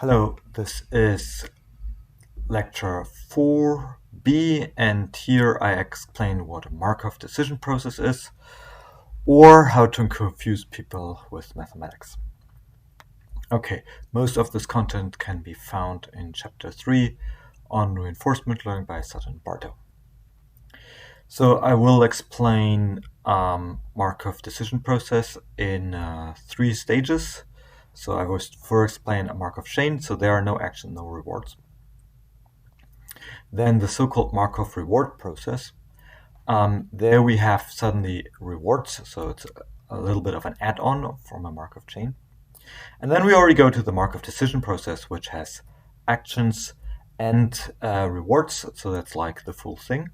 Hello, this is lecture 4b, and here I explain what a Markov decision process is, or how to confuse people with mathematics. Okay, most of this content can be found in chapter 3 on reinforcement learning by Sutton Bartow. So I will explain Markov decision process in 3 stages. So I will first explain a Markov chain, so there are no action, no rewards. Then the so-called Markov Reward Process. There we have suddenly rewards, so it's a little bit of an add-on from a Markov chain. And then we already go to the Markov Decision Process, which has actions and rewards, so that's like the full thing.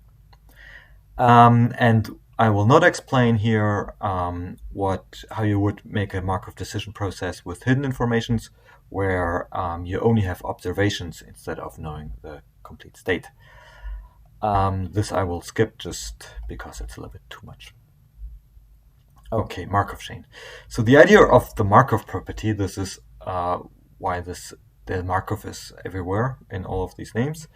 And I will not explain here how you would make a Markov Decision Process with hidden informations, where you only have observations instead of knowing the complete state. This I will skip just because it's a little bit too much. Okay, Markov chain. So the idea of the Markov property, this is why the Markov is everywhere in all of these names,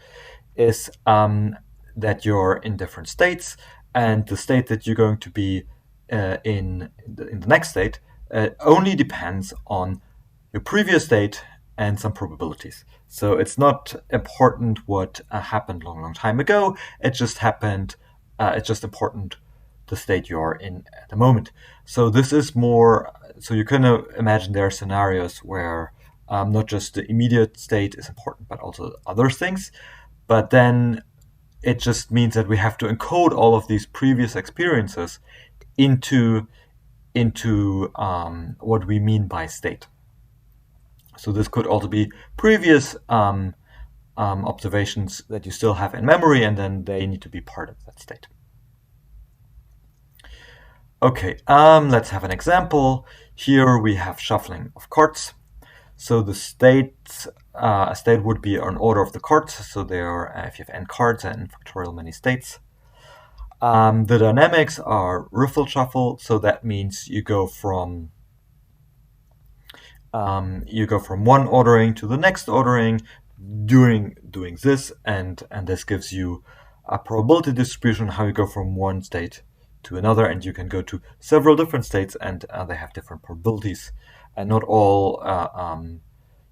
is that you're in different states, and the state that you're going to be in the next state only depends on your previous state and some probabilities. So it's not important what happened long time ago. It just happened. It's just important the state you're in at the moment. So this is more. So you can imagine there are scenarios where not just the immediate state is important, but also other things. But then it just means that we have to encode all of these previous experiences into what we mean by state. So this could also be previous observations that you still have in memory, and then they need to be part of that state. Okay, let's have an example. Here we have shuffling of cards. So the state, a state would be an order of the cards. So there, if you have n cards and n factorial many states. The dynamics are riffle shuffle. So that means you go from one ordering to the next ordering during doing this, and this gives you a probability distribution how you go from one state to another, and you can go to several different states, and they have different probabilities, and not all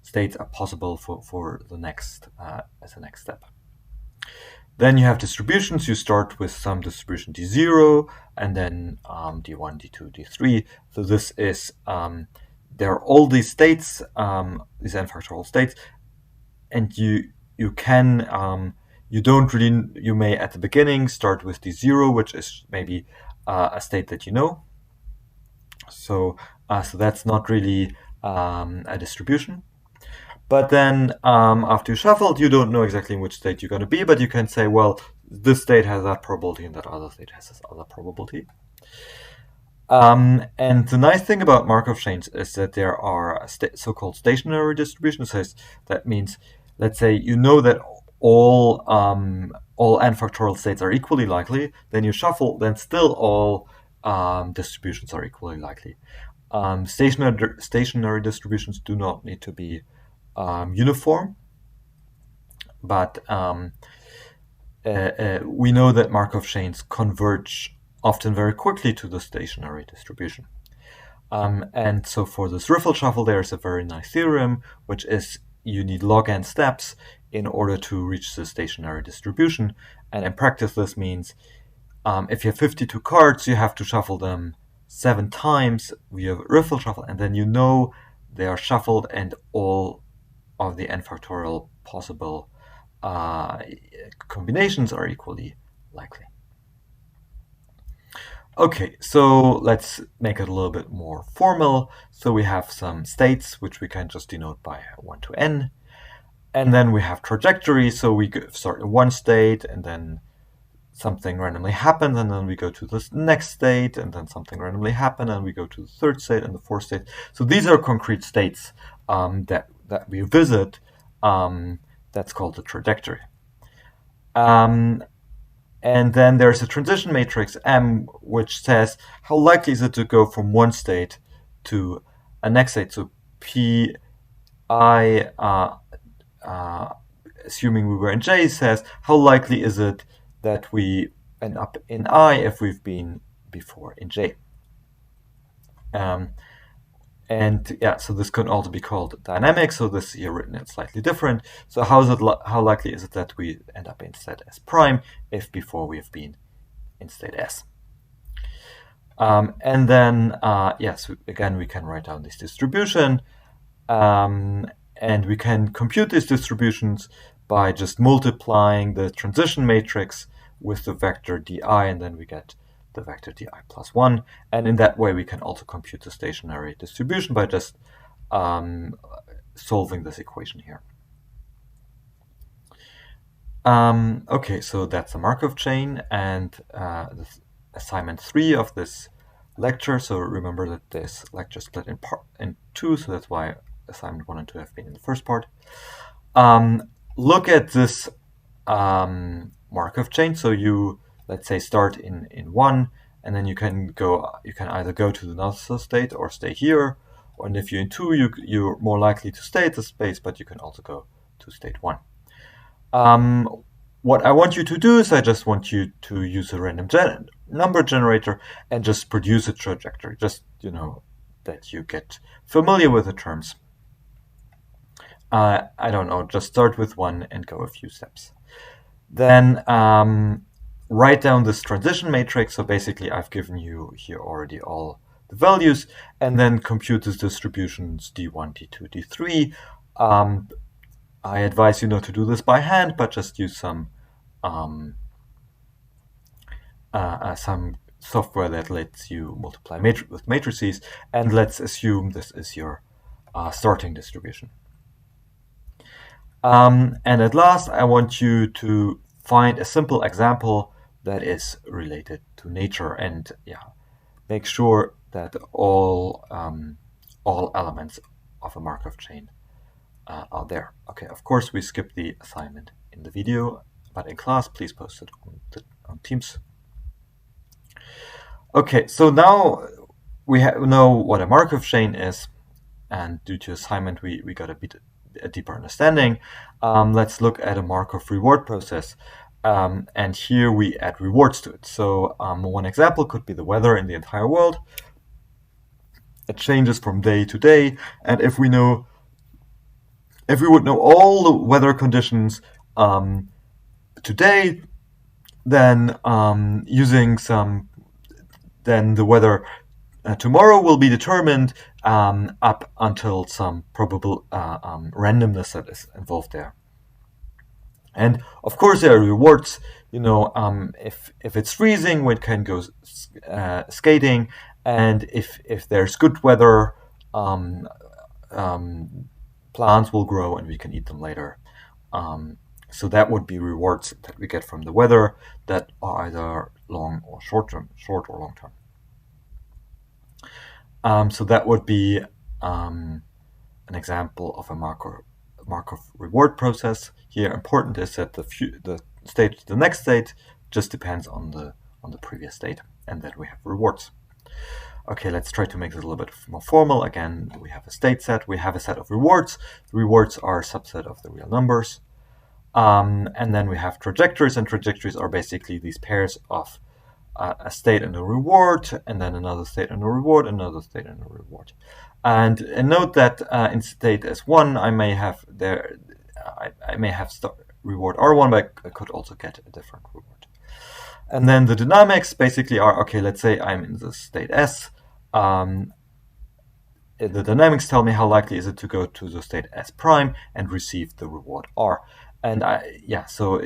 states are possible for the next as a next step. Then you have distributions. You start with some distribution d0, and then d1, d2, d3. So this is there are all these states, these n factorial states, and you may at the beginning start with d0, which is maybe a state that you know. So that's not really a distribution. But then after you shuffled, you don't know exactly in which state you're going to be, but you can say, well, this state has that probability and that other state has this other probability. And the nice thing about Markov chains is that there are so-called stationary distributions. So that means, let's say you know that all n factorial states are equally likely. Then you shuffle, then still all distributions are equally likely. Stationary distributions do not need to be uniform, but we know that Markov chains converge often very quickly to the stationary distribution. And so for this riffle shuffle, there's a very nice theorem, which is you need log n steps in order to reach the stationary distribution. And in practice, this means if you have 52 cards, you have to shuffle them 7 times via riffle shuffle, and then you know they are shuffled and all of the n factorial possible combinations are equally likely. Okay, so let's make it a little bit more formal. So we have some states, which we can just denote by 1 to n. And then we have trajectory, so we start in one state, and then something randomly happens, and then we go to this next state, and then something randomly happens, and we go to the third state and the fourth state. So these are concrete states that we visit. That's called the trajectory. And then there's a transition matrix M, which says how likely is it to go from one state to a next state. So P I, assuming we were in J, says how likely is it that we end up in I if we've been before in J. And yeah, so this could also be called dynamic. So this here written in slightly different. So how likely is it that we end up in state S prime if before we have been in state S? And then yes, again we can write down this distribution, and we can compute these distributions by just multiplying the transition matrix with the vector di, and then we get the vector di plus 1. And in that way, we can also compute the stationary distribution by just solving this equation here. Okay, so that's the Markov chain, and this assignment 3 of this lecture. So remember that this lecture split in two, so that's why assignment 1 and 2 have been in the first part. Look at this Markov chain. So you, let's say, start in 1, and then you can either go to the null state or stay here, and if you're in 2, you're more likely to stay at the space, but you can also go to state 1. What I want you to do is I just want you to use a random number generator and just produce a trajectory, just, that you get familiar with the terms. I don't know, just start with 1 and go a few steps. Then write down this transition matrix. So basically I've given you here already all the values, and then compute these distributions d1, d2, d3. I advise you not to do this by hand, but just use some software that lets you multiply with matrices, and let's assume this is your starting distribution. And at last, I want you to find a simple example that is related to nature, and make sure that all elements of a Markov chain are there. Okay, of course we skip the assignment in the video, but in class please post it on Teams. Okay, so now we know what a Markov chain is, and due to assignment we got a deeper understanding. Let's look at a Markov reward process, and here we add rewards to it. So one example could be the weather in the entire world. It changes from day to day, and if we would know all the weather conditions today, then then the weather tomorrow will be determined up until some probable randomness that is involved there. And of course there are rewards. If it's freezing, we can go skating, and if there's good weather, plants will grow and we can eat them later. So that would be rewards that we get from the weather that are either long or short or long term. So that would be an example of a Markov reward process. Here, important is that the next state just depends on the previous state, and that we have rewards. Okay, let's try to make this a little bit more formal. Again, we have a state set, we have a set of rewards. The rewards are a subset of the real numbers. And then we have trajectories, and trajectories are basically these pairs of a state and a reward, and then another state and a reward, another state and a reward. And note that in state S1, I may have reward R1, but I could also get a different reward. And then the dynamics basically are, okay, let's say I'm in the state S. The dynamics tell me how likely is it to go to the state S prime and receive the reward R. And so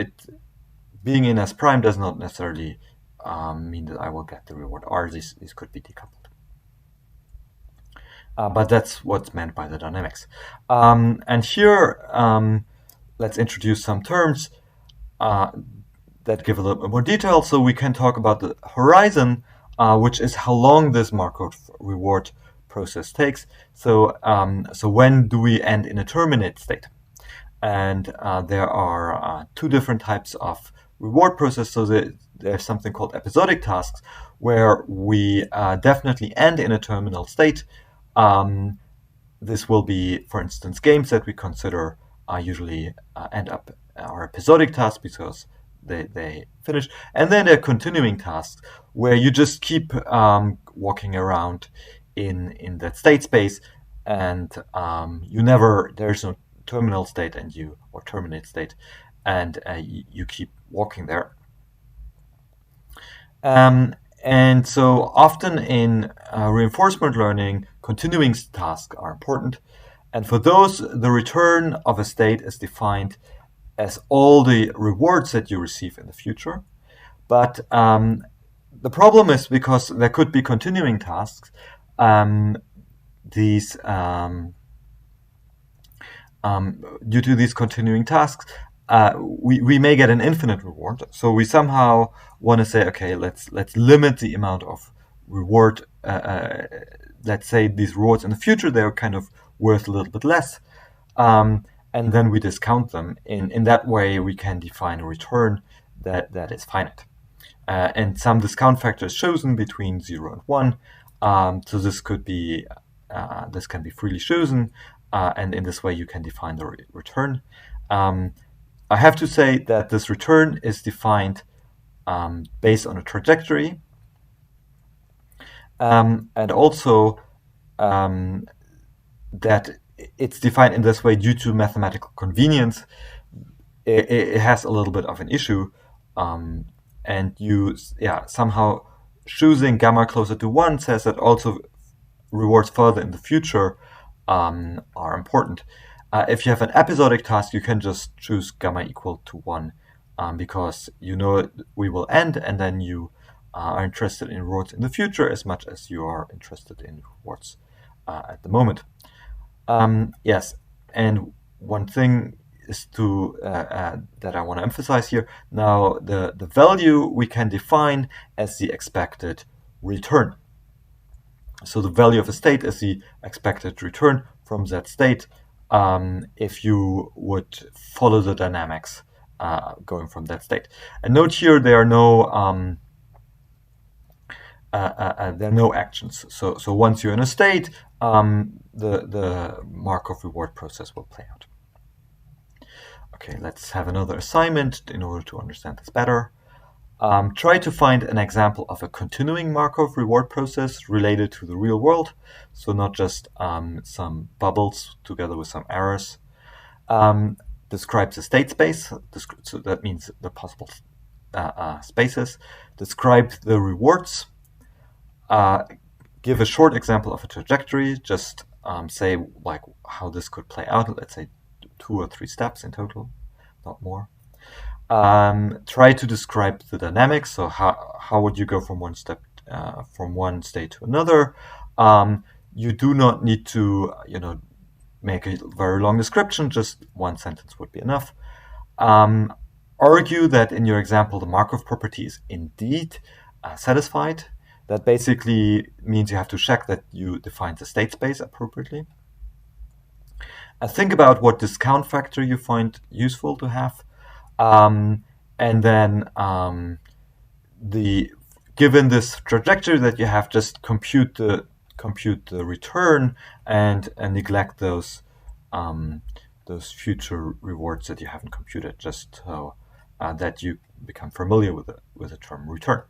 being in S prime does not necessarily mean that I will get the reward R. These could be decoupled. But that's what's meant by the dynamics. And here, let's introduce some terms that give a little bit more detail. So we can talk about the horizon, which is how long this Markov reward process takes. So when do we end in a terminate state? And there are two different types of reward process. So there's something called episodic tasks, where we definitely end in a terminal state. this will be, for instance, games that we consider usually end up are episodic tasks because they finish. And then there are continuing tasks where you just keep walking around in that state space, and there's no terminal state or terminate state, and you keep walking there. And so often in reinforcement learning, continuing tasks are important. And for those, the return of a state is defined as all the rewards that you receive in the future. But the problem is, because there could be continuing tasks, these due to these continuing tasks, we may get an infinite reward. So we somehow want to say, okay, let's limit the amount of reward. Let's say these rewards in the future, they're kind of worth a little bit less, and then we discount them. In that way, we can define a return that is finite. And some discount factor is chosen between 0 and 1. So this can be freely chosen, and in this way you can define the return. I have to say that this return is defined based on a trajectory, and also that it's defined in this way due to mathematical convenience. It has a little bit of an issue, and somehow choosing gamma closer to 1 says that also rewards further in the future are important. If you have an episodic task, you can just choose gamma equal to 1, because you know we will end, and then you are interested in rewards in the future as much as you are interested in rewards at the moment. Yes, and one thing is that I want to emphasize here. Now, the value we can define as the expected return. So the value of a state is the expected return from that state, if you would follow the dynamics going from that state. And note here there are no actions. So once you're in a state, the Markov reward process will play out. Okay, let's have another assignment in order to understand this better. Try to find an example of a continuing Markov reward process related to the real world, so not just some bubbles together with some errors. Describe the state space, so that means the possible spaces. Describe the rewards. Give a short example of a trajectory. Just say like how this could play out. Let's say 2 or 3 steps in total, not more. Try to describe the dynamics. So how would you go from one state to another? You do not need to make a very long description. Just one sentence would be enough. Argue that in your example the Markov property is indeed satisfied. That basically means you have to check that you define the state space appropriately. Think about what discount factor you find useful to have. And then given this trajectory that you have, just compute the return and neglect those future rewards that you haven't computed, just so that you become familiar with the term return.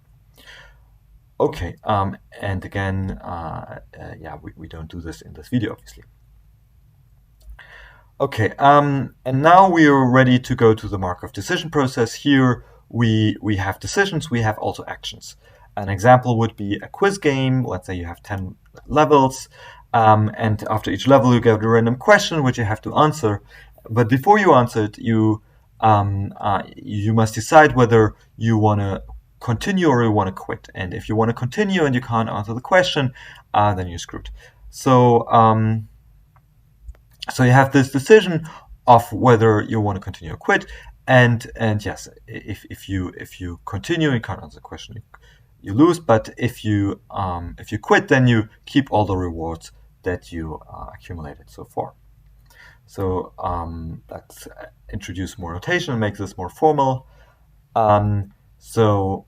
Okay, and again, we don't do this in this video, obviously. Okay, and now we are ready to go to the Markov decision process. Here we have decisions, we have also actions. An example would be a quiz game. Let's say you have 10 levels, and after each level you get a random question which you have to answer. But before you answer it, you must decide whether you want to continue or you want to quit. And if you want to continue and you can't answer the question, then you're screwed. So you have this decision of whether you want to continue or quit, and yes, if you continue and can't answer the question, you lose. But if you quit, then you keep all the rewards that you accumulated so far. So let's introduce more notation and make this more formal. So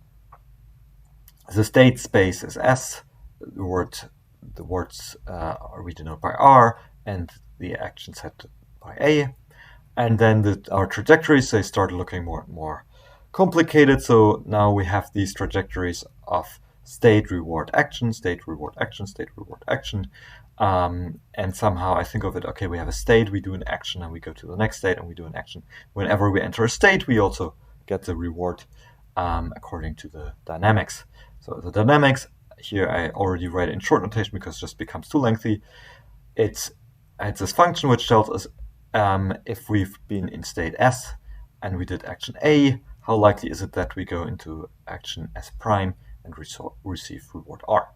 the state space is S. The words are we denote by R, and the action set by A. And then our trajectories, they start looking more and more complicated. So now we have these trajectories of state, reward, action, state, reward, action, state, reward, action. And somehow I think of it, okay, we have a state, we do an action, and we go to the next state and we do an action. Whenever we enter a state, we also get the reward according to the dynamics. So the dynamics, here I already write it in short notation because it just becomes too lengthy. It's this function which tells us if we've been in state S and we did action A, how likely is it that we go into action S prime and receive reward R.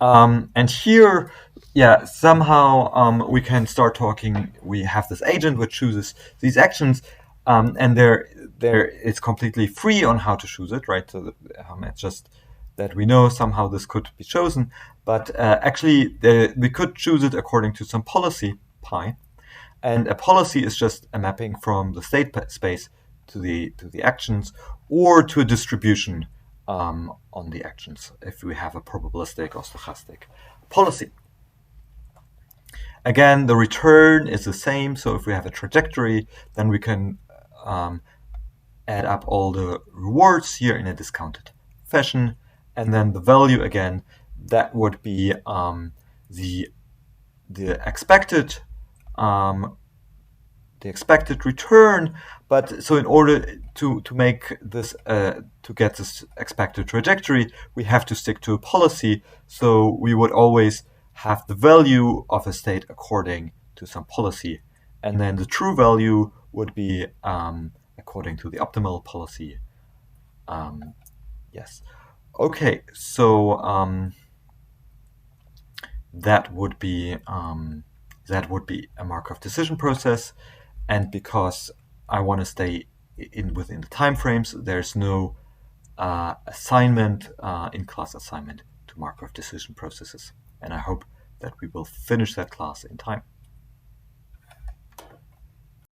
And here, yeah, somehow we can start talking. We have this agent which chooses these actions, and it's completely free on how to choose it, right? So it's just that we know somehow this could be chosen, but actually we could choose it according to some policy pi, and a policy is just a mapping from the state space to the actions, or to a distribution on the actions if we have a probabilistic or stochastic policy. Again, the return is the same. So if we have a trajectory, then we can add up all the rewards here in a discounted fashion, and then the value again, that would be the expected return. But so in order to make this to get this expected trajectory, we have to stick to a policy. So we would always have the value of a state according to some policy, and then the true value would be according to the optimal policy. Yes. Okay. So that would be a Markov decision process. And because I want to stay within the time frames, there's no assignment, in-class assignment to Markov decision processes. And I hope that we will finish that class in time.